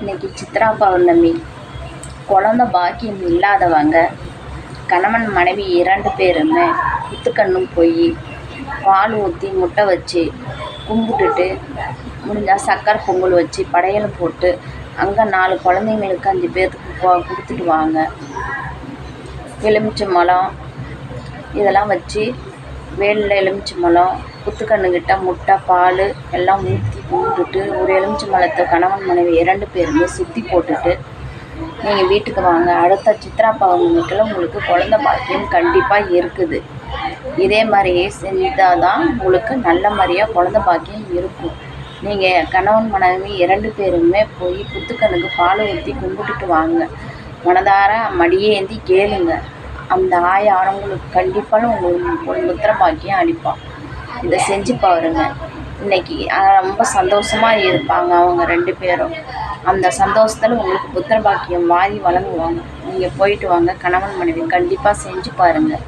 இன்னைக்கு சித்ரா பௌர்ணமி. குழந்த பாக்கியம் இல்லாதவங்க கணவன் மனைவி 2 பேருமே குத்துக்கண்ணும் போய் பால் ஊற்றி முட்டை வச்சு கும்பிட்டுட்டு முடிஞ்சால் சக்கரை பொங்கல் வச்சு படையல் போட்டு அங்கே 4 குழந்தைங்களுக்கு 5 பேர்த்துக்கு கொடுத்துட்டு வாங்க. எலுமிச்சை மலம் இதெல்லாம் வச்சு வேலில் எலுமிச்சை மலம் குத்துக்கண்ணுக்கிட்ட முட்டை பால் எல்லாம் ஊற்றி கும்பிட்டுட்டு ஒரு எலுமிச்சை மலத்தை கணவன் மனைவி 2 பேருமே சுற்றி போட்டுட்டு நீங்கள் வீட்டுக்கு வாங்க. அடுத்த சித்ரா பௌர்ணமிக்குள்ள உங்களுக்கு குழந்த பாக்கியம் கண்டிப்பாக இருக்குது. இதே மாதிரியே செஞ்சால் தான் உங்களுக்கு நல்ல மாதிரியாக குழந்த பாக்கியம் இருக்கும். நீங்கள் கணவன் மனைவி 2 பேருமே போய் குத்துக்கண்ணுக்கு பால் ஊற்றி கும்பிட்டுட்டு வாங்க. மனதார மடியேந்தி கேளுங்க. அந்த ஆயானவங்களுக்கு கண்டிப்பாக உங்களுக்கு புத்திர பாக்கியம் அளிப்பான். இதை செஞ்சு பாருங்க. இன்னைக்கு ரொம்ப சந்தோஷமாக இருப்பாங்க அவங்க 2 பேரும். அந்த சந்தோஷத்தில் உங்களுக்கு புத்திர பாக்கியம் வாரி வழங்குவாங்க. நீங்கள் போயிட்டு வாங்க. கணவன் மனைவி கண்டிப்பாக செஞ்சு பாருங்கள்.